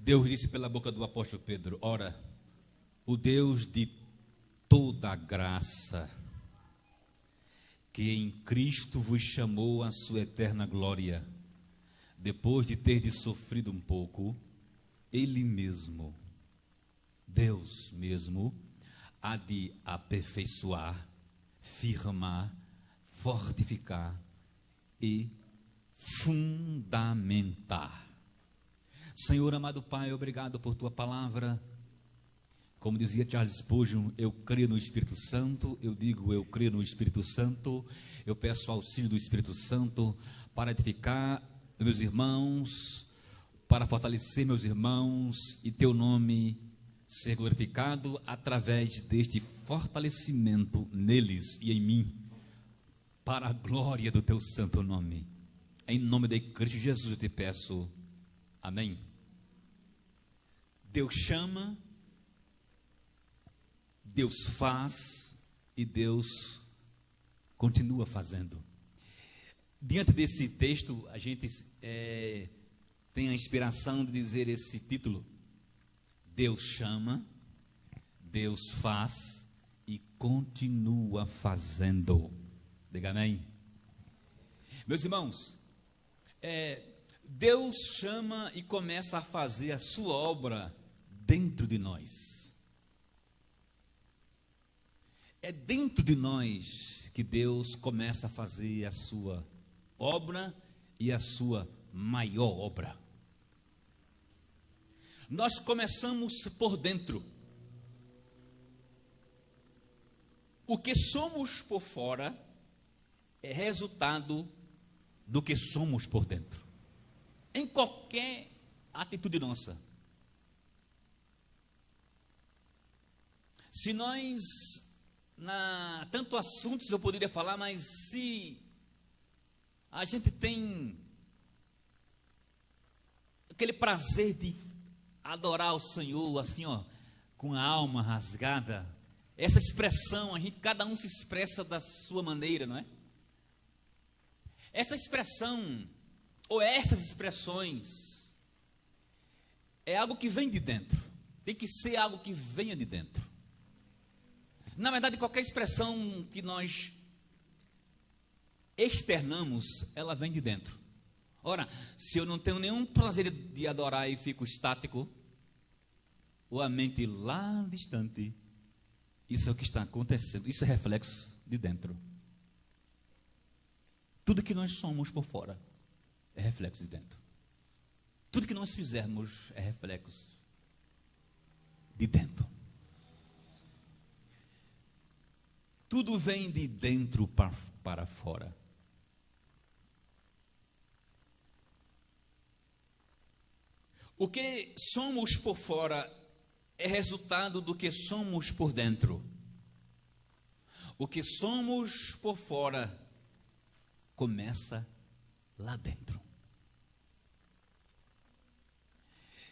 Deus disse pela boca do apóstolo Pedro: ora, o Deus de toda graça, que em Cristo vos chamou à sua eterna glória, depois de terdes sofrido um pouco, Ele mesmo, Deus mesmo, há de aperfeiçoar, firmar, fortificar e fundamentar. Senhor amado Pai, obrigado por tua palavra. Como dizia Charles Spurgeon, eu creio no Espírito Santo. Eu digo, eu creio no Espírito Santo. Eu peço auxílio do Espírito Santo para edificar meus irmãos, para fortalecer meus irmãos e teu nome ser glorificado através deste fortalecimento neles e em mim, para a glória do teu santo nome. Em nome de Cristo Jesus eu te peço, amém. Deus chama, Deus faz e Deus continua fazendo. Diante desse texto, a gente tem a inspiração de dizer esse título: Deus chama, Deus faz e continua fazendo. Diga amém. Meus irmãos, Deus chama e começa a fazer a sua obra dentro de nós. É dentro de nós que Deus começa a fazer a sua obra e a sua maior obra. Nós começamos por dentro. O que somos por fora é resultado do que somos por dentro. Em qualquer atitude nossa. Se nós, tanto assuntos eu poderia falar, mas se a gente tem aquele prazer de adorar o Senhor, assim, com a alma rasgada, essa expressão, cada um se expressa da sua maneira, não é? Essa expressão, ou essas expressões, é algo que vem de dentro, tem que ser algo que venha de dentro. Na verdade, qualquer expressão que nós externamos, ela vem de dentro. Ora, se eu não tenho nenhum prazer de adorar e fico estático, ou a mente lá distante, isso é o que está acontecendo, isso é reflexo de dentro. Tudo que nós somos por fora é reflexo de dentro. Tudo que nós fizermos é reflexo de dentro. Tudo vem de dentro para fora. O que somos por fora é resultado do que somos por dentro. O que somos por fora começa lá dentro.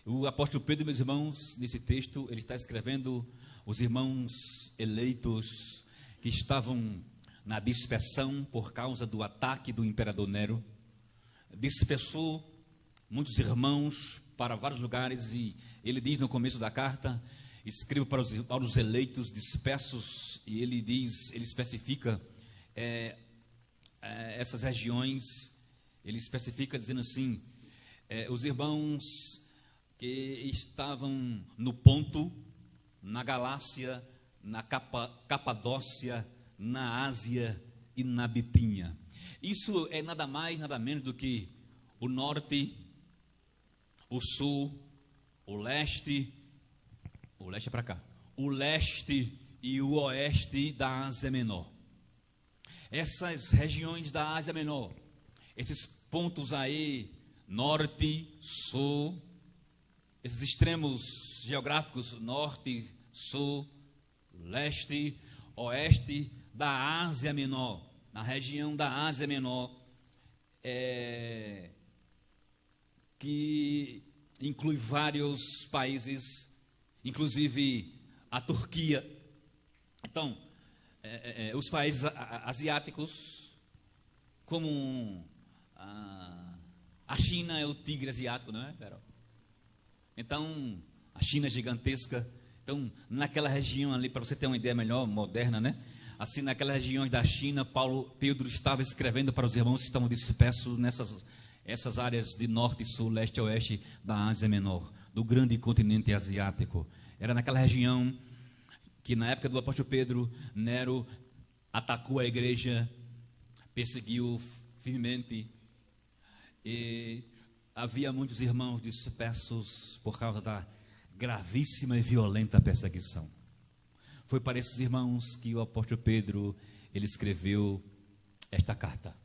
O apóstolo Pedro, meus irmãos, nesse texto, ele está escrevendo os irmãos eleitos que estavam na dispersão por causa do ataque do imperador Nero. Dispersou muitos irmãos para vários lugares, e ele diz no começo da carta: escreva para os eleitos dispersos, e ele diz, ele especifica essas regiões, ele especifica dizendo assim, os irmãos que estavam no Ponto, na Galácia, na Capadócia, na Ásia e na Bitínia. Isso é nada mais, nada menos do que o norte, o sul, o leste é para cá, o leste e o oeste da Ásia Menor. Essas regiões da Ásia Menor, esses pontos aí, norte, sul, esses extremos geográficos, norte, sul, leste, oeste da Ásia Menor, na região da Ásia Menor, que inclui vários países, inclusive a Turquia. Então, os países asiáticos, como a China é o tigre asiático, não é, Carol? Então, a China é gigantesca. Então, naquela região ali, para você ter uma ideia melhor, moderna, né? Assim, naquelas regiões da China, Pedro estava escrevendo para os irmãos que estavam dispersos essas áreas de norte, sul, leste e oeste da Ásia Menor, do grande continente asiático. Era naquela região que, na época do apóstolo Pedro, Nero atacou a igreja, perseguiu firmemente, e havia muitos irmãos dispersos por causa da gravíssima e violenta perseguição. Foi para esses irmãos que o apóstolo Pedro, ele escreveu esta carta.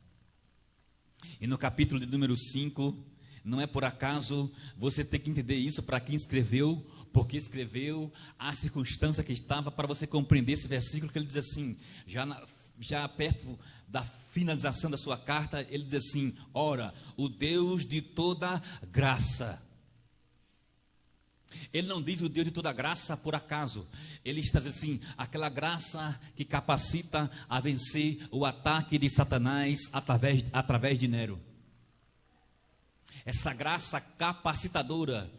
E no capítulo de número 5, não é por acaso, você tem que entender isso para quem escreveu, porque escreveu a circunstância que estava, para você compreender esse versículo, que ele diz assim, já perto da finalização da sua carta, ele diz assim: ora, o Deus de toda graça. Ele não diz o Deus de toda graça por acaso. Ele está dizendo assim, aquela graça que capacita a vencer o ataque de Satanás através de Nero. Essa graça capacitadora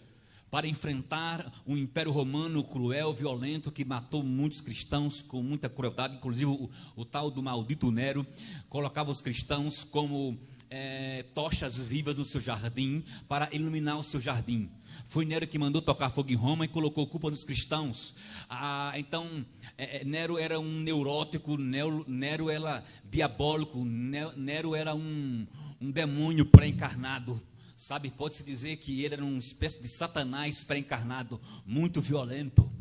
para enfrentar um império romano cruel, violento, que matou muitos cristãos com muita crueldade. Inclusive o tal do maldito Nero colocava os cristãos como tochas vivas no seu jardim, para iluminar o seu jardim. Foi Nero que mandou tocar fogo em Roma e colocou culpa nos cristãos. Então, Nero era um neurótico, Nero era diabólico, Nero era um demônio pré-encarnado. Sabe, pode-se dizer que ele era uma espécie de Satanás pré-encarnado, muito violento,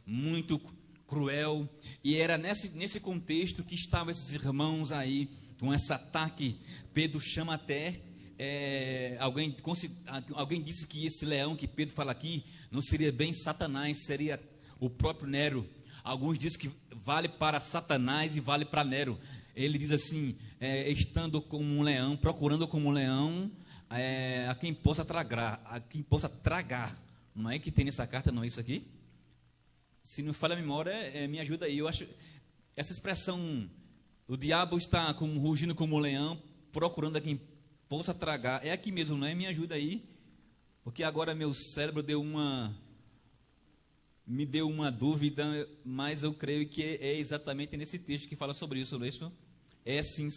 muito cruel. E era nesse contexto que estavam esses irmãos aí, com esse ataque. Pedro chama até, alguém disse que esse leão que Pedro fala aqui, não seria bem Satanás, seria o próprio Nero. Alguns dizem que vale para Satanás e vale para Nero. Ele diz assim, estando como um leão, procurando como um leão, a quem possa tragar. Não é que tem nessa carta, não é isso aqui? Se não falha a memória, me ajuda aí. Eu acho essa expressão, o diabo está rugindo como um leão, procurando a quem possa tragar. É aqui mesmo, não é? Me ajuda aí, porque agora meu cérebro me deu uma dúvida, mas eu creio que é exatamente nesse texto que fala sobre isso, não é isso? É sim.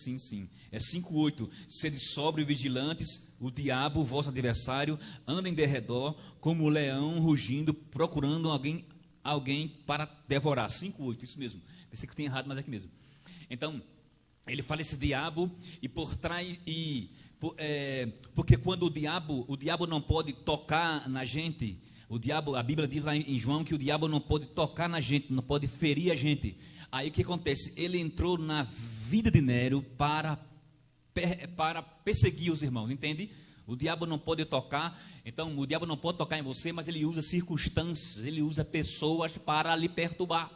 É 5:8. Sede sóbrios e vigilantes, o diabo, vosso adversário, anda em derredor, como o leão rugindo, procurando alguém para devorar. 5:8, isso mesmo. Pensei que eu tinha errado, mas é aqui mesmo. Então, ele fala esse diabo, e por trás, porque quando o diabo não pode tocar na gente, a Bíblia diz lá em João que o diabo não pode tocar na gente, não pode ferir a gente. Aí o que acontece? Ele entrou na vida de Nero para perseguir os irmãos, entende? O diabo não pode tocar, então o diabo não pode tocar em você, mas ele usa circunstâncias, ele usa pessoas para lhe perturbar.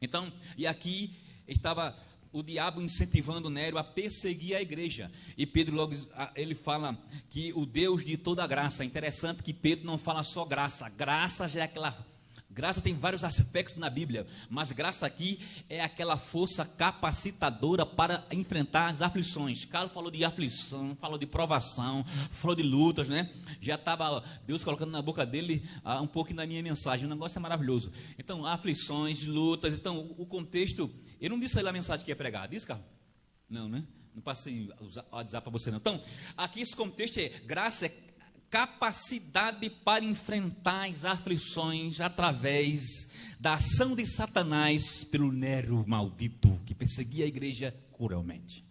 Então, e aqui estava o diabo incentivando Nero a perseguir a igreja. E Pedro logo ele fala que o Deus de toda graça. Interessante que Pedro não fala só graça. Graça já é aquela... Graça tem vários aspectos na Bíblia, mas graça aqui é aquela força capacitadora para enfrentar as aflições. Carlos falou de aflição, falou de provação, falou de lutas, né? Já estava Deus colocando na boca dele um pouco na minha mensagem. O negócio é maravilhoso. Então, aflições, lutas. Então, o contexto... Eu não disse aí a mensagem que ia pregar. Disse, Carlos? Não, né? Não passei a dizer para você, não. Então, aqui esse contexto é graça, capacidade para enfrentar as aflições através da ação de Satanás pelo Nero maldito, que perseguia a igreja cruelmente.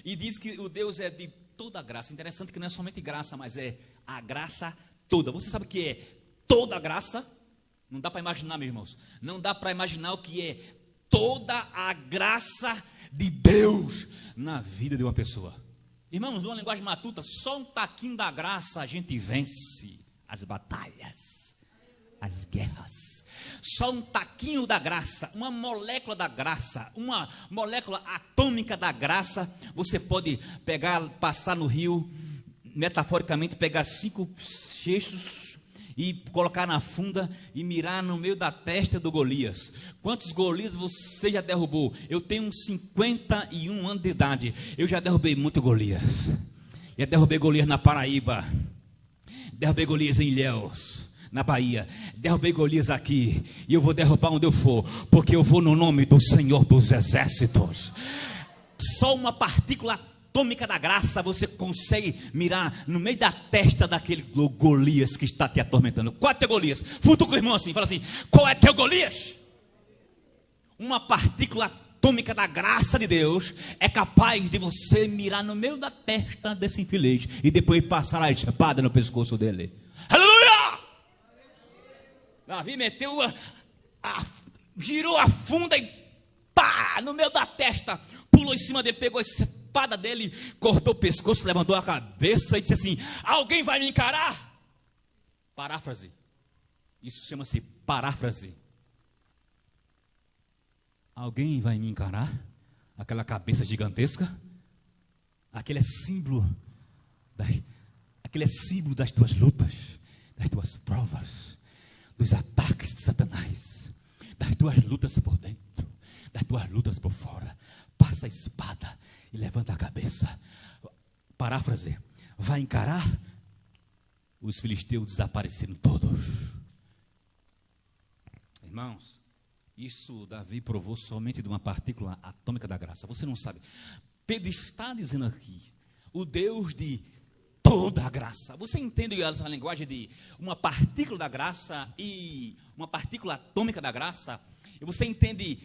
E diz que o Deus é de toda graça. Interessante que não é somente graça, mas é a graça toda. Você sabe o que é toda graça? Não dá para imaginar, meus irmãos. Não dá para imaginar o que é toda a graça de Deus na vida de uma pessoa. Irmãos, numa linguagem matuta, só um taquinho da graça a gente vence as batalhas, as guerras. Só um taquinho da graça, uma molécula da graça, uma molécula atômica da graça, você pode pegar, passar no rio, metaforicamente, pegar 5 cestos e colocar na funda e mirar no meio da testa do Golias. Quantos Golias você já derrubou? Eu tenho 51 anos de idade. Eu já derrubei muito Golias. Já derrubei Golias na Paraíba. derrubei Golias em Ilhéus, na Bahia, derrubei Golias aqui, e eu vou derrubar onde eu for, porque eu vou no nome do Senhor dos Exércitos. Só uma partícula atômica da graça você consegue mirar no meio da testa daquele Golias que está te atormentando. Qual é teu Golias? Futuca o irmão assim, fala assim: qual é teu Golias? Uma partícula atômica da graça de Deus é capaz de você mirar no meio da testa desse infeliz e depois passar a espada no pescoço dele. Aleluia! Davi meteu girou a funda e pá, no meio da testa, pulou em cima dele, pegou a espada dele, cortou o pescoço, levantou a cabeça e disse assim: alguém vai me encarar? Paráfrase. Isso chama-se paráfrase. Alguém vai me encarar? Aquela cabeça gigantesca? Aquele é símbolo das tuas lutas, das tuas provas, dos ataques de Satanás, das tuas lutas por dentro, das tuas lutas por fora. Passa a espada e levanta a cabeça. Paráfrase. Vai encarar? Os filisteus desapareceram todos. Irmãos, isso Davi provou somente de uma partícula atômica da graça. Você não sabe. Pedro está dizendo aqui: o Deus de toda a graça. Você entende essa linguagem de uma partícula da graça e uma partícula atômica da graça? E você entende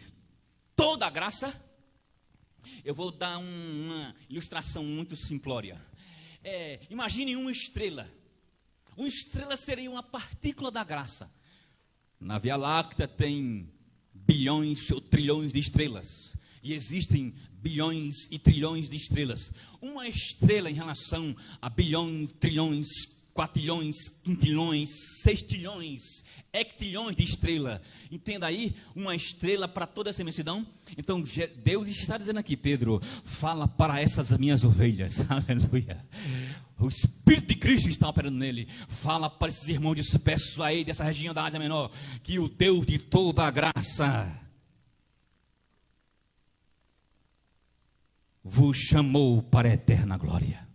toda a graça? Eu vou dar uma ilustração muito simplória. Imagine uma estrela. Uma estrela seria uma partícula da graça. Na Via Láctea tem bilhões ou trilhões de estrelas. E existem bilhões e trilhões de estrelas. Uma estrela em relação a bilhões, trilhões, quatrilhões, quintilhões, sextilhões, hectilhões de estrela. Entenda aí, uma estrela para toda essa imensidão. Então Deus está dizendo aqui: Pedro, fala para essas minhas ovelhas. Aleluia. O Espírito de Cristo está operando nele. Fala para esses irmãos dispersos aí dessa região da Ásia Menor, que o Deus de toda a graça vos chamou para a eterna glória.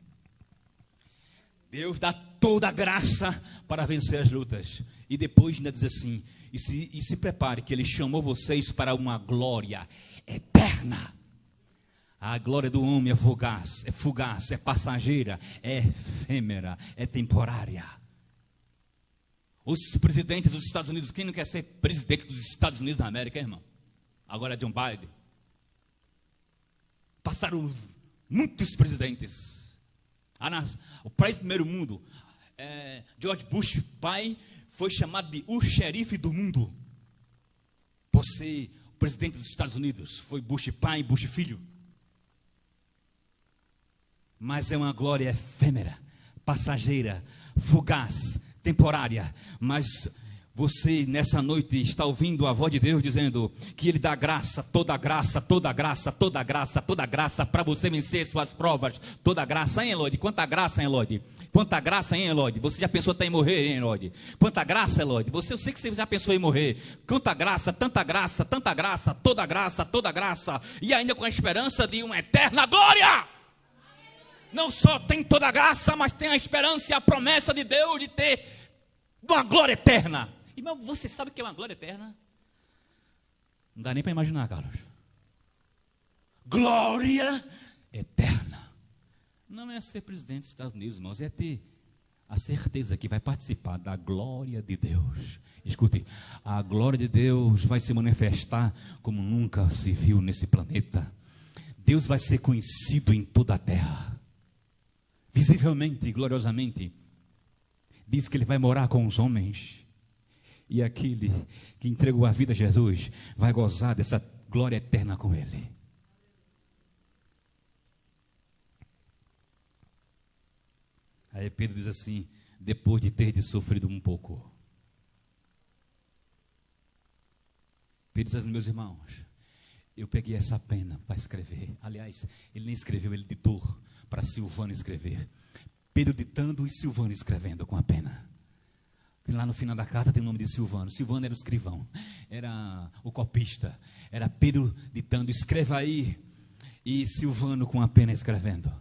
Deus dá toda a graça para vencer as lutas. E depois ainda diz assim: e se prepare, que Ele chamou vocês para uma glória eterna. A glória do homem é fugaz, é passageira, é efêmera, é temporária. Os presidentes dos Estados Unidos, quem não quer ser presidente dos Estados Unidos da América, irmão? Agora é John Biden. Passaram muitos presidentes. O país do primeiro mundo, George Bush pai foi chamado de o xerife do mundo. Por ser o presidente dos Estados Unidos. Foi Bush pai, Bush filho. Mas é uma glória efêmera, passageira, fugaz, temporária. Mas você nessa noite está ouvindo a voz de Deus dizendo que Ele dá graça, toda graça, toda graça, toda graça, toda graça para você vencer suas provas. Toda graça, hein, Elode? Quanta graça, hein, Elode? Quanta graça, hein, Elode? Você já pensou até em morrer, hein, Elode? Quanta graça, Elode? Eu sei que você já pensou em morrer. Quanta graça, tanta graça, tanta graça, toda graça, toda graça. E ainda com a esperança de uma eterna glória. Não só tem toda a graça, mas tem a esperança e a promessa de Deus de ter uma glória eterna. Irmão, você sabe o que é uma glória eterna? Não dá nem para imaginar, Carlos. Glória eterna. Não é ser presidente dos Estados Unidos, irmãos, é ter a certeza que vai participar da glória de Deus. Escute, a glória de Deus vai se manifestar como nunca se viu nesse planeta. Deus vai ser conhecido em toda a terra. Visivelmente, gloriosamente. Diz que Ele vai morar com os homens. E aquele que entregou a vida a Jesus vai gozar dessa glória eterna com Ele. Aí Pedro diz assim: depois de ter sofrido um pouco. Pedro diz assim: meus irmãos, eu peguei essa pena para escrever. Aliás, ele nem escreveu, ele ditou para Silvano escrever. Pedro ditando e Silvano escrevendo com a pena. E lá no final da carta tem o nome de Silvano. Silvano era o escrivão, era o copista. Era Pedro ditando: escreva aí. E Silvano com a pena escrevendo.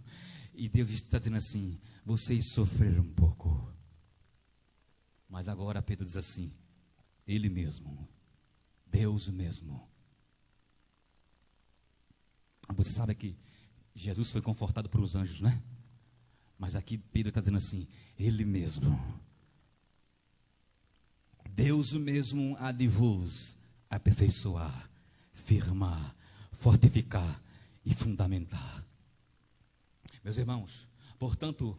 E Deus está dizendo assim: vocês sofreram um pouco. Mas agora Pedro diz assim: Ele mesmo, Deus mesmo. Você sabe que Jesus foi confortado por os anjos, né? Mas aqui Pedro está dizendo assim: Ele mesmo, Deus mesmo há de vos aperfeiçoar, firmar, fortificar e fundamentar. Meus irmãos, portanto,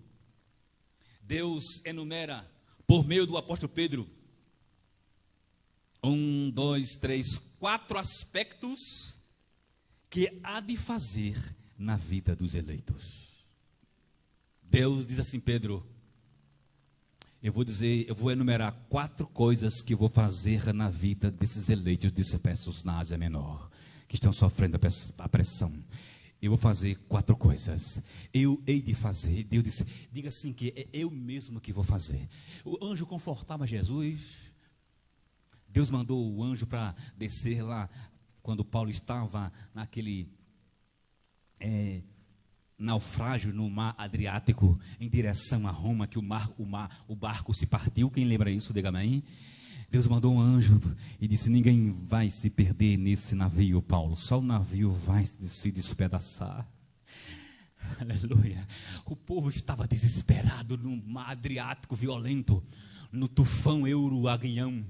Deus enumera por meio do apóstolo Pedro 4 aspectos que há de fazer na vida dos eleitos. Deus diz assim: Pedro, eu vou enumerar 4 coisas que eu vou fazer na vida desses eleitos dispersos na Ásia Menor, que estão sofrendo a pressão. Eu vou fazer 4 coisas. Eu hei de fazer. Deus disse: diga assim que é eu mesmo que vou fazer. O anjo confortava Jesus. Deus mandou o anjo para descer lá, quando Paulo estava naquele naufrágio no mar Adriático, em direção a Roma, que o barco se partiu. Quem lembra isso? Diga amém. Deus mandou um anjo e disse: ninguém vai se perder nesse navio, Paulo. Só o navio vai se despedaçar. Aleluia. O povo estava desesperado no mar Adriático violento, no tufão Euro-Aguião.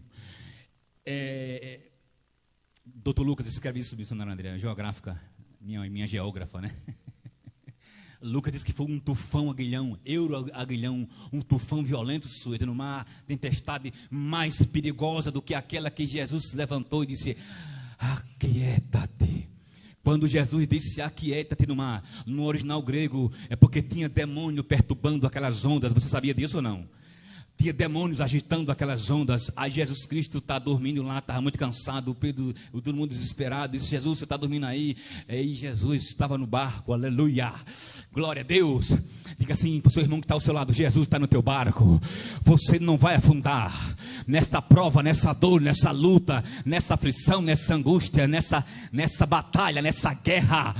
Dr. Lucas escreve isso, missionário André, geográfica, minha geógrafa, né? Lucas diz que foi um tufão aguilhão, Euro-Aguilhão, um tufão violento, suído no mar, tempestade mais perigosa do que aquela que Jesus se levantou e disse: aquieta-te. Quando Jesus disse aquieta-te no mar, no original grego, é porque tinha demônio perturbando aquelas ondas. Você sabia disso ou não? Tinha demônios agitando aquelas ondas. Aí Jesus Cristo está dormindo lá, estava muito cansado. Pedro, todo mundo desesperado, disse: Jesus, você está dormindo aí? E Jesus estava no barco, aleluia, glória a Deus. Diga assim para o seu irmão que está ao seu lado: Jesus está no teu barco, você não vai afundar. Nesta prova, nessa dor, nessa luta, nessa aflição, nessa angústia, nessa batalha, nessa guerra.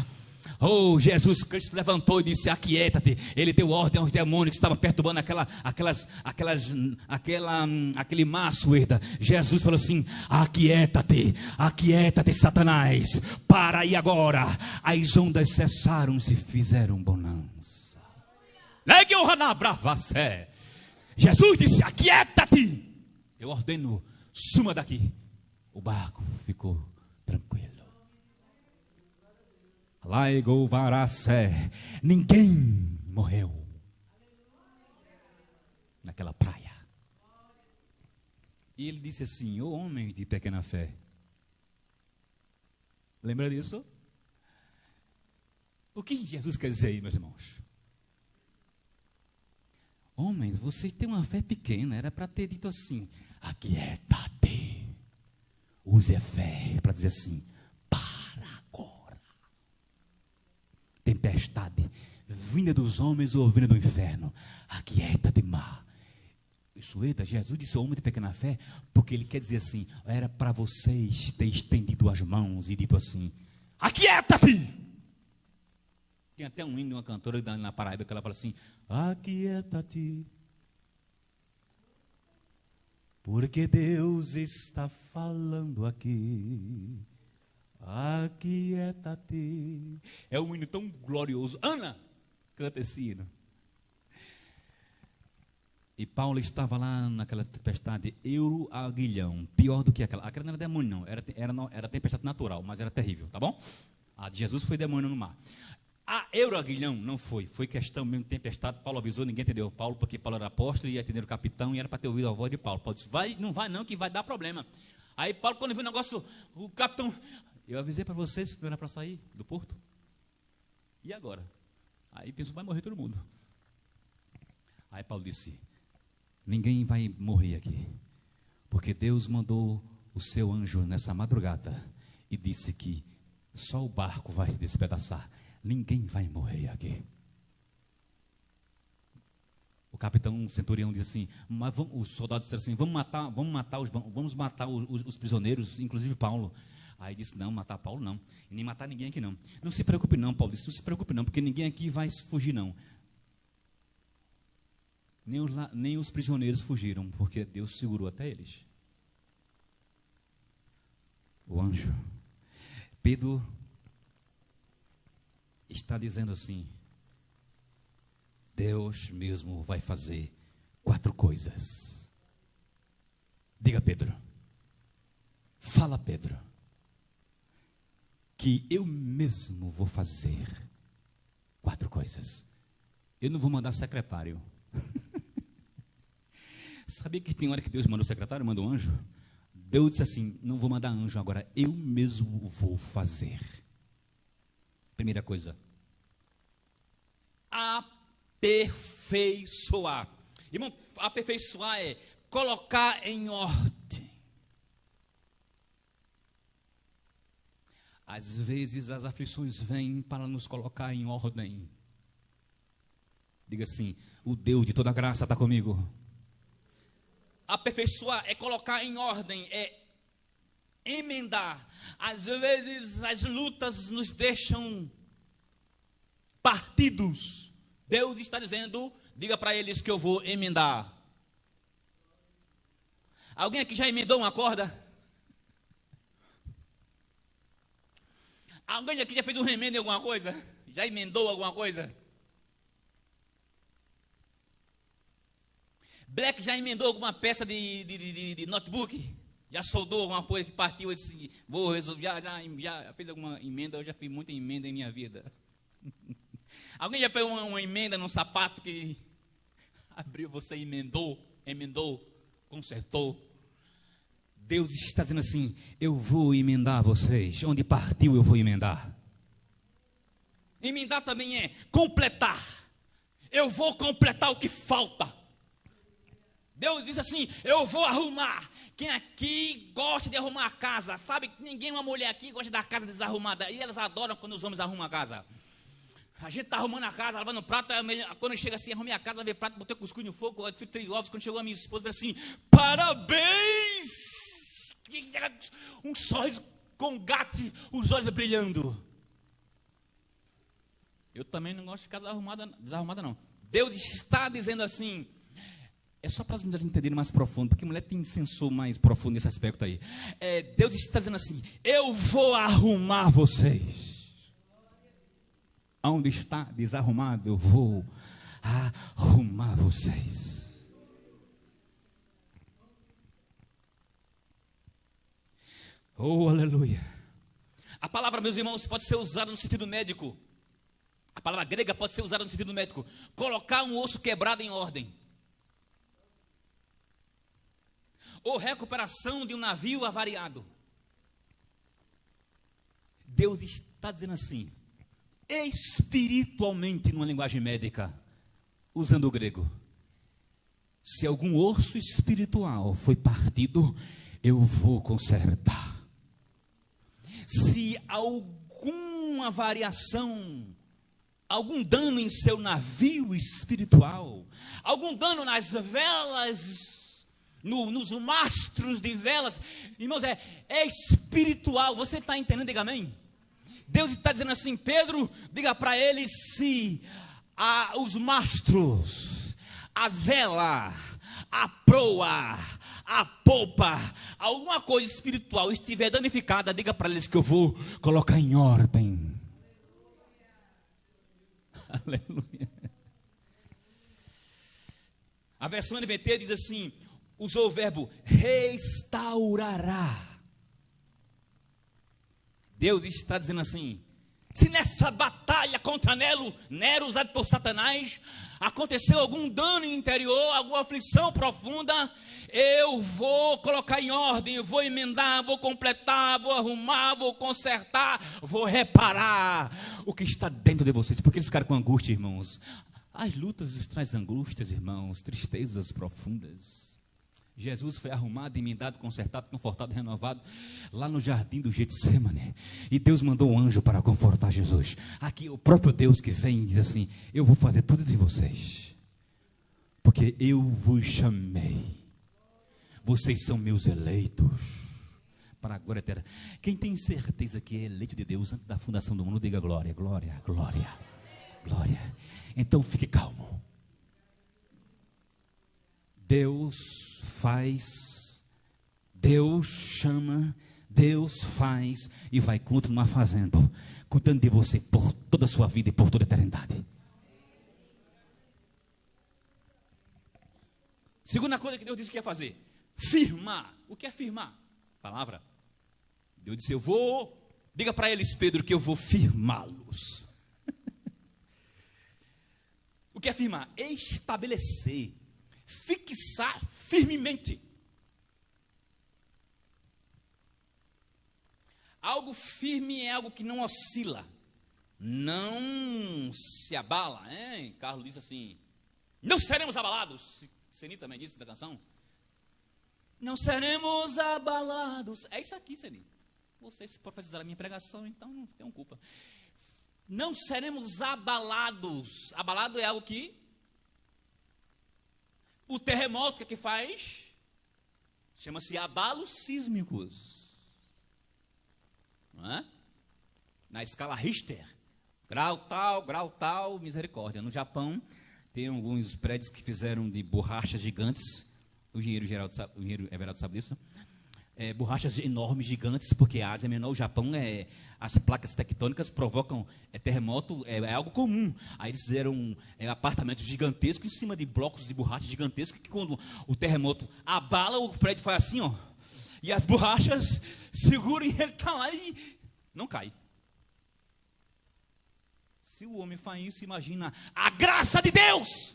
Oh, Jesus Cristo levantou e disse: aquieta-te. Ele deu ordem aos demônios que estavam perturbando aquele mar, sueda. Jesus falou assim: aquieta-te, aquieta-te, Satanás, para aí agora. As ondas cessaram, se fizeram bonança. Jesus disse: aquieta-te. Eu ordeno, suma daqui. O barco ficou tranquilo. Ninguém morreu naquela praia. E ele disse assim: ô homens de pequena fé. Lembra disso? O que Jesus quer dizer aí, meus irmãos? Homens, vocês têm uma fé pequena. Era para ter dito assim: aquieta-te. Use a fé para dizer assim: tempestade, vinda dos homens ou vinda do inferno, aquieta-te mar. Sueda, Jesus disse ao homem de pequena fé, porque ele quer dizer assim: era para vocês ter estendido as mãos e dito assim: aquieta-te. Tem até um hino de uma cantora na Paraíba que ela fala assim: aquieta-te, porque Deus está falando aqui. Aquieta-te. É um hino tão glorioso. Ana, canta esse hino. E Paulo estava lá naquela tempestade Euro-Aguilhão, pior do que aquela. Aquela não era demônio, não. Era tempestade natural, mas era terrível, tá bom? A de Jesus foi demônio no mar. A Euro-Aguilhão não foi. Foi questão mesmo de tempestade. Paulo avisou, ninguém entendeu Paulo, porque Paulo era apóstolo e ia atender o capitão e era para ter ouvido a voz de Paulo. Paulo disse: não vai não, que vai dar problema. Aí Paulo, quando viu o negócio, o capitão: eu avisei para vocês que não era para sair do porto. E agora? Aí pensou: vai morrer todo mundo. Aí Paulo disse: ninguém vai morrer aqui, porque Deus mandou o seu anjo nessa madrugada e disse que só o barco vai se despedaçar. Ninguém vai morrer aqui. O capitão centurião disse assim: mas os soldados disseram assim: vamos matar os prisioneiros, inclusive Paulo. Aí disse: não, matar Paulo não, e nem matar ninguém aqui não. Não se preocupe não, Paulo disse: não se preocupe não, porque ninguém aqui vai fugir não. Nem os prisioneiros fugiram, porque Deus segurou até eles. O anjo. Pedro está dizendo assim: Deus mesmo vai fazer 4 coisas. Diga, Pedro. Fala, Pedro, que eu mesmo vou fazer 4 coisas. Eu não vou mandar secretário. Sabia que tem hora que Deus manda o secretário, manda um anjo? Deus disse assim: não vou mandar anjo agora, eu mesmo vou fazer. Primeira coisa, aperfeiçoar. Irmão, aperfeiçoar é colocar em ordem. Às vezes as aflições vêm para nos colocar em ordem. Diga assim: o Deus de toda graça está comigo. Aperfeiçoar é colocar em ordem, é emendar. Às vezes as lutas nos deixam partidos. Deus está dizendo: diga para eles que eu vou emendar. Alguém aqui já emendou uma corda? Alguém aqui já fez um remendo em alguma coisa? Já emendou alguma coisa? Black já emendou alguma peça de notebook? Já soldou alguma coisa que partiu? Eu disse: vou resolver. Já fez alguma emenda? Eu já fiz muita emenda em minha vida. Alguém já fez uma emenda num sapato que abriu, você emendou, consertou? Deus está dizendo assim: eu vou emendar vocês. Onde partiu eu vou emendar. Emendar também é completar. Eu vou completar o que falta. Deus diz assim: eu vou arrumar. Quem aqui gosta de arrumar a casa? Sabe que ninguém, uma mulher aqui, gosta da casa desarrumada. E elas adoram quando os homens arrumam a casa. A gente está arrumando a casa, lavando prato. Quando chega assim, arrumei a casa, lavei prato, botei cuscuz no fogo, fiz 3 ovos. Quando chegou a minha esposa, falei assim: parabéns! Um sorriso com gato, os olhos brilhando. Eu também não gosto de casa desarrumada não. Deus está dizendo assim, é só para as mulheres entenderem mais profundo, porque mulher tem sensor mais profundo nesse aspecto aí. Deus está dizendo assim: eu vou arrumar vocês. Onde está desarrumado, eu vou arrumar vocês. Oh, aleluia. A palavra, meus irmãos, pode ser usada no sentido médico. A palavra grega pode ser usada no sentido médico. Colocar um osso quebrado em ordem. Ou recuperação de um navio avariado. Deus está dizendo assim, espiritualmente, numa linguagem médica, usando o grego: se algum osso espiritual foi partido, eu vou consertar. Se alguma variação, algum dano em seu navio espiritual, algum dano nas velas, nos mastros de velas, irmãos, é espiritual. Você está entendendo? Diga amém. Deus está dizendo assim: Pedro, diga para eles, se os mastros, a vela, a proa, a polpa, alguma coisa espiritual estiver danificada, diga para eles que eu vou colocar em ordem. Aleluia. A versão NVT diz assim, usou o verbo restaurará. Deus está dizendo assim: se nessa batalha contra Nero usado por Satanás, aconteceu algum dano interior, alguma aflição profunda, eu vou colocar em ordem, eu vou emendar, vou completar, vou arrumar, vou consertar, vou reparar o que está dentro de vocês. Porque eles ficaram com angústia, irmãos. As lutas trazem angústias, irmãos, tristezas profundas. Jesus foi arrumado, emendado, consertado, confortado, renovado, lá no jardim do Getsêmani. E Deus mandou um anjo para confortar Jesus. Aqui o próprio Deus que vem e diz assim: eu vou fazer tudo de vocês, porque eu vos chamei. Vocês são meus eleitos para a glória eterna. Quem tem certeza que é eleito de Deus antes da fundação do mundo, diga glória, glória, glória, glória. Então fique calmo. Deus faz, Deus chama, Deus faz e vai continuar fazendo, cuidando de você por toda a sua vida e por toda a eternidade. Segunda coisa que Deus disse que ia fazer: firmar. O que é firmar? Palavra. Deus disse: diga para eles, Pedro, que eu vou firmá-los. O que é firmar? Estabelecer, fixar firmemente. Algo firme é algo que não oscila, não se abala, hein? Carlos disse assim: não seremos abalados. Seni também disse da canção: não seremos abalados. É isso aqui, Seni. Vocês profetizaram a minha pregação, então não tenham culpa. Não seremos abalados. Abalado é algo que o terremoto que faz chama-se abalos sísmicos, não é? Na escala Richter, grau tal, misericórdia. No Japão tem alguns prédios que fizeram de borrachas gigantes. O engenheiro Everaldo sabe disso. Borrachas enormes, gigantes, porque a Ásia é menor, o Japão as placas tectônicas provocam terremoto, é algo comum. Aí eles fizeram apartamentos gigantescos em cima de blocos de borracha gigantescos, que quando o terremoto abala, o prédio faz assim, ó, e as borrachas seguram e ele está lá e não cai. Se o homem faz isso, imagina a graça de Deus.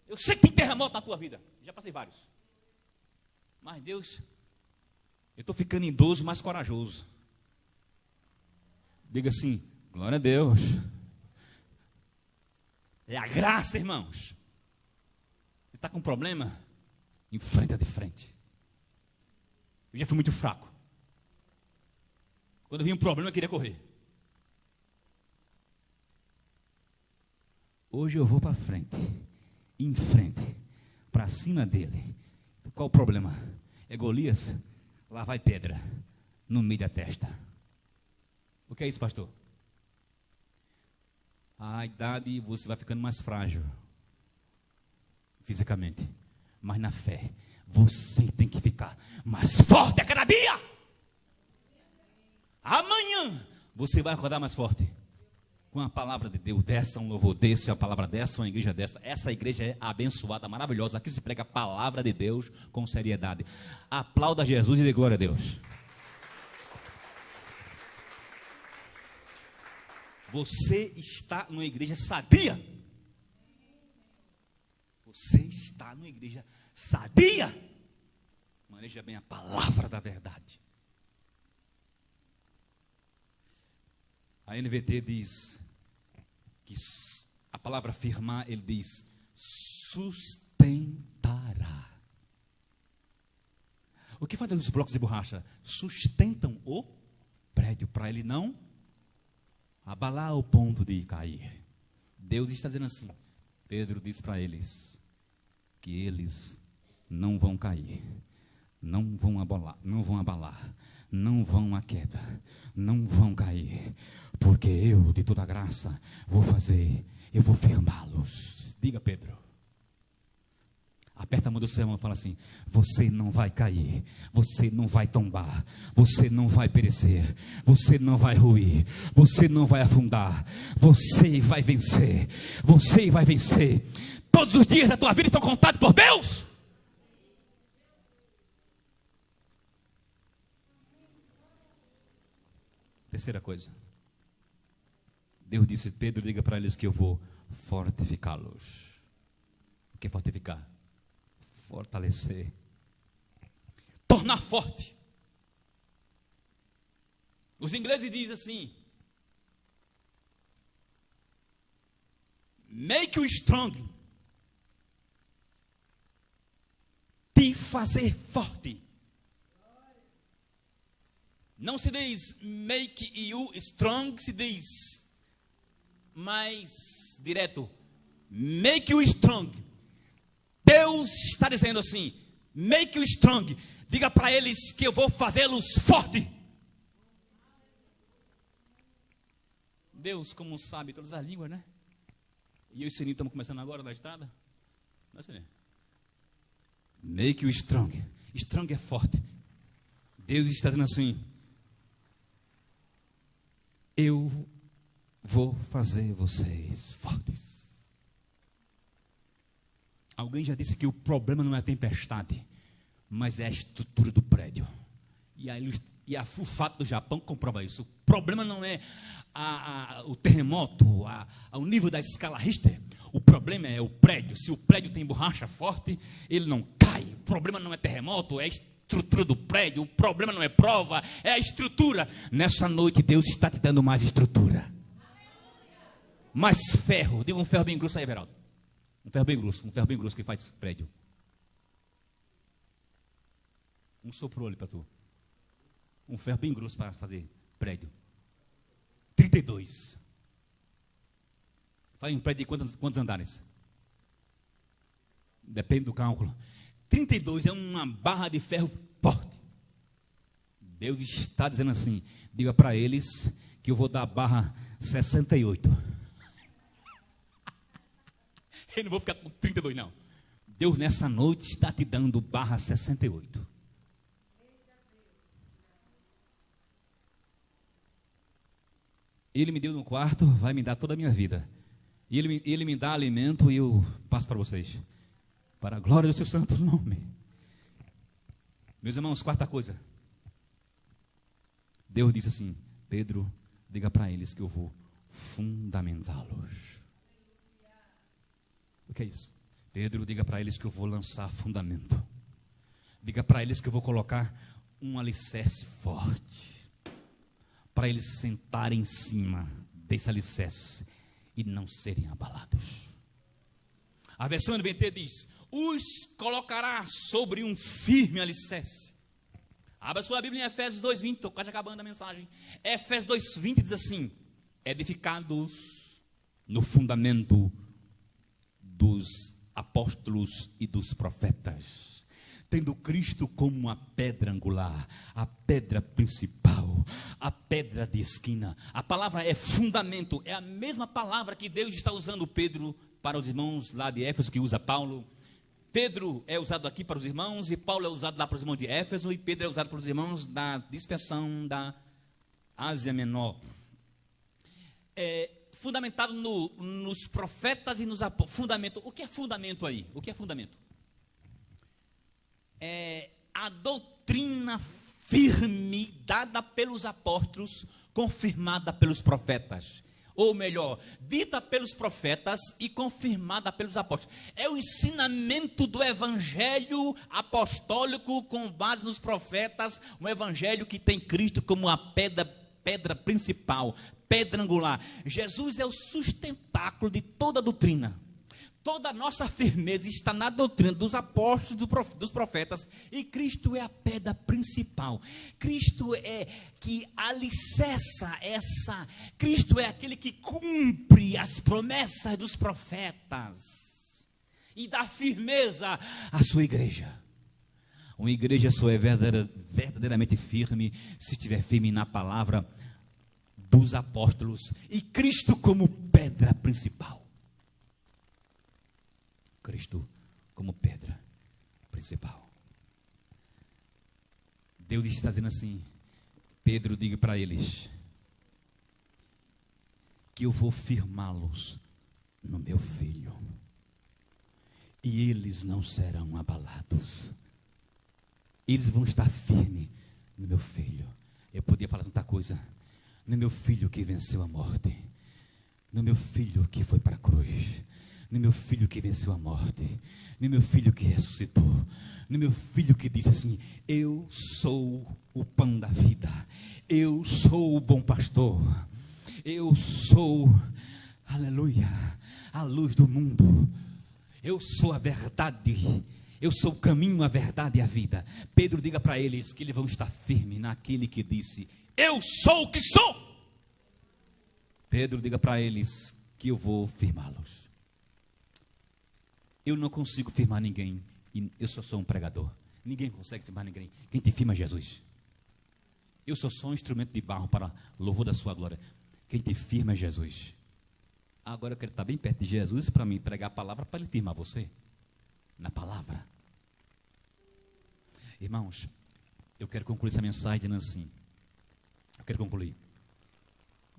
Eu sei que tem terremoto na tua vida, já passei vários. Mas Deus, eu estou ficando idoso, mas corajoso. Diga assim: glória a Deus. É a graça, irmãos. Você está com um problema? Enfrenta de frente. Eu já fui muito fraco. Quando eu vi um problema, eu queria correr. Hoje eu vou para frente, em frente, para cima dele. Qual o problema? É Golias? Lá vai pedra no meio da testa. O que é isso, pastor? A idade, você vai ficando mais frágil fisicamente, mas na fé você tem que ficar mais forte a cada dia. Amanhã você vai acordar mais forte com a palavra de Deus. Desça um louvor desse, a palavra dessa, uma igreja dessa. Essa igreja é abençoada, maravilhosa. Aqui se prega a palavra de Deus com seriedade. Aplauda Jesus e dê glória a Deus. Você está numa igreja sadia. Você está numa igreja sadia. Maneja bem a palavra da verdade. A NVT diz que a palavra firmar, ele diz sustentará. O que fazem os blocos de borracha? Sustentam o prédio para ele não abalar ao ponto de cair. Deus está dizendo assim: Pedro disse para eles que eles não vão cair, não vão abalar, não vão à queda, não vão cair, porque eu, de toda graça, eu vou firmá-los. Diga, Pedro. Aperta a mão do seu irmão e fala assim: você não vai cair, você não vai tombar, você não vai perecer, você não vai ruir, você não vai afundar, você vai vencer, você vai vencer. Todos os dias da tua vida estão contados por Deus. Terceira coisa, Deus disse: Pedro, diga para eles que eu vou fortificá-los. O que é fortificar? Fortalecer, tornar forte. Os ingleses dizem assim: make you strong, te fazer forte. Não se diz make you strong, se diz mais direto, make you strong. Deus está dizendo assim: make you strong. Diga para eles que eu vou fazê-los forte. Deus, como sabe todas as línguas, né? E eu e o Sininho estamos começando agora na estrada. Make you strong. Strong é forte. Deus está dizendo assim: eu vou fazer vocês fortes. Alguém já disse que o problema não é a tempestade, mas é a estrutura do prédio. E o fato do Japão comprova isso. O problema não é o terremoto, o nível da escala Richter. O problema é o prédio. Se o prédio tem borracha forte, ele não cai. O problema não é terremoto, é a estrutura do prédio. O problema não é prova, é a estrutura. Nessa noite, Deus está te dando mais estrutura. Mais ferro. Diga um ferro bem grosso aí, Everaldo. Um ferro bem grosso que faz prédio. Um soprou ali para tu. Um ferro bem grosso para fazer prédio. 32. Faz um prédio de quantos andares? Depende do cálculo. 32 é uma barra de ferro forte. Deus está dizendo assim: diga para eles que eu vou dar a barra 68. Eu não vou ficar com 32 não. Deus nessa noite está te dando barra 68. Ele me deu no quarto, vai me dar toda a minha vida. E ele me dá alimento e eu passo para vocês. Para a glória do seu santo nome. Meus irmãos, quarta coisa. Deus disse assim: Pedro, diga para eles que eu vou fundamentá-los. O que é isso? Pedro, diga para eles que eu vou lançar fundamento. Diga para eles que eu vou colocar um alicerce forte. Para eles sentarem em cima desse alicerce e não serem abalados. A versão NVT diz: os colocará sobre um firme alicerce. Abra sua Bíblia em Efésios 2:20, estou quase acabando a mensagem. Efésios 2:20 diz assim: edificados no fundamento dos apóstolos e dos profetas, tendo Cristo como a pedra angular, a pedra principal, a pedra de esquina. A palavra é fundamento, é a mesma palavra que Deus está usando Pedro para os irmãos lá de Éfeso, que usa Paulo. Pedro é usado aqui para os irmãos, e Paulo é usado lá para os irmãos de Éfeso, e Pedro é usado para os irmãos da dispersão da Ásia Menor. Fundamentado nos profetas e nos apóstolos. Fundamento. O que é fundamento aí? O que é fundamento? É a doutrina firme dada pelos apóstolos, confirmada pelos profetas. Ou melhor, dita pelos profetas e confirmada pelos apóstolos. É o ensinamento do evangelho apostólico com base nos profetas, um evangelho que tem Cristo como a pedra principal, pedra angular. Jesus é o sustentáculo de toda a doutrina. Toda a nossa firmeza está na doutrina dos apóstolos, dos profetas, e Cristo é a pedra principal. Cristo é que alicerça Cristo é aquele que cumpre as promessas dos profetas e dá firmeza à sua igreja. Uma igreja só é verdadeiramente firme se estiver firme na palavra dos apóstolos e Cristo como pedra principal. Cristo como pedra principal. Deus está dizendo assim: Pedro, diga para eles que eu vou firmá-los no meu filho e eles não serão abalados. Eles vão estar firmes no meu filho. Eu podia falar tanta coisa. No meu filho que venceu a morte, no meu filho que foi para a cruz, no meu filho que venceu a morte, no meu filho que ressuscitou, no meu filho que disse assim: eu sou o pão da vida, eu sou o bom pastor, eu sou, aleluia, a luz do mundo, eu sou a verdade, eu sou o caminho, a verdade e a vida. Pedro, diga para eles que eles vão estar firmes naquele que disse: eu sou o que sou. Pedro, diga para eles que eu vou firmá-los. Eu não consigo firmar ninguém, eu só sou um pregador. Ninguém consegue firmar ninguém. Quem te firma é Jesus. Eu sou só um instrumento de barro para louvor da sua glória. Quem te firma é Jesus. Agora eu quero estar bem perto de Jesus para me pregar a palavra para ele firmar você. na palavra. Irmãos, eu quero concluir essa mensagem dizendo assim. Eu quero concluir.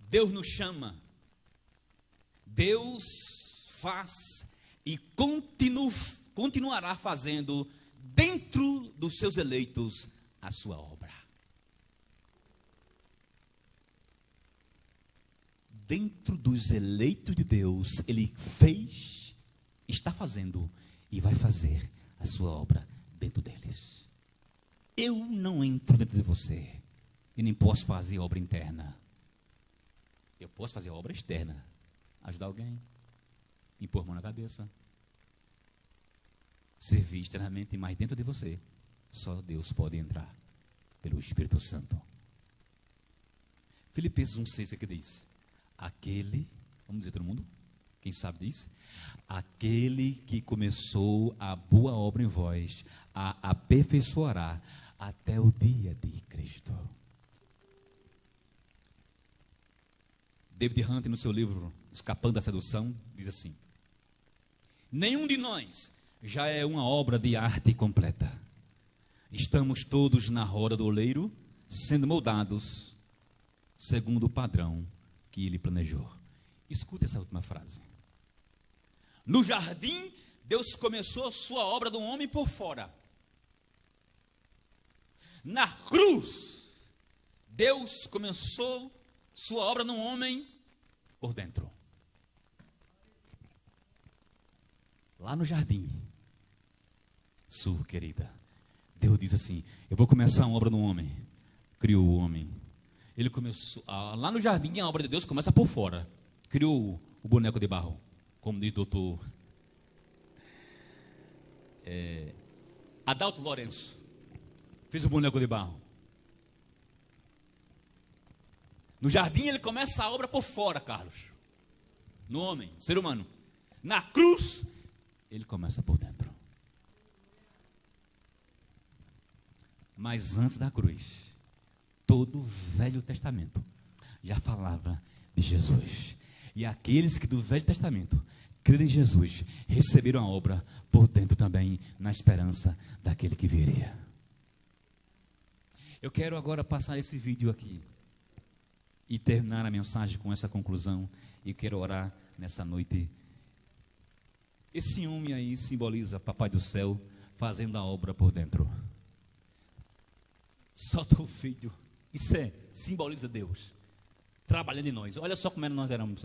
Deus nos chama. Deus faz e continuará fazendo dentro dos seus eleitos a sua obra. Dentro dos eleitos de Deus, Ele fez, está fazendo e vai fazer a sua obra dentro deles. Eu não entro dentro de você e nem posso fazer obra interna. Eu posso fazer obra externa, ajudar alguém, impor mão na cabeça, servir externamente, mas dentro de você, só Deus pode entrar pelo Espírito Santo. Filipenses 1,6 aqui diz: aquele, vamos dizer todo mundo, quem sabe diz, aquele que começou a boa obra em vós, a aperfeiçoará até o dia de Cristo. David Hunt, no seu livro Escapando da Sedução, diz assim: nenhum de nós já é uma obra de arte completa. Estamos todos na roda do oleiro, sendo moldados segundo o padrão que ele planejou. Escuta essa última frase. No jardim, Deus começou sua obra do homem por fora. Na cruz, Deus começou sua obra no homem por dentro. Lá no jardim, sua querida, Deus diz assim: eu vou começar uma obra no homem. Criou o homem. Ele começou, lá no jardim, a obra de Deus começa por fora. Criou o boneco de barro, como diz o doutor Adalto Lourenço. Fez o boneco de barro. No jardim ele começa a obra por fora, Carlos. No homem, ser humano. Na cruz, ele começa por dentro. Mas antes da cruz, todo o Velho Testamento já falava de Jesus. E aqueles que do Velho Testamento creram em Jesus, receberam a obra por dentro também, na esperança daquele que viria. Eu quero agora passar esse vídeo aqui e terminar a mensagem com essa conclusão. E quero orar nessa noite. Esse homem aí simboliza Papai do Céu fazendo a obra por dentro. Solta o filho. Isso simboliza Deus trabalhando em nós. Olha só como nós éramos.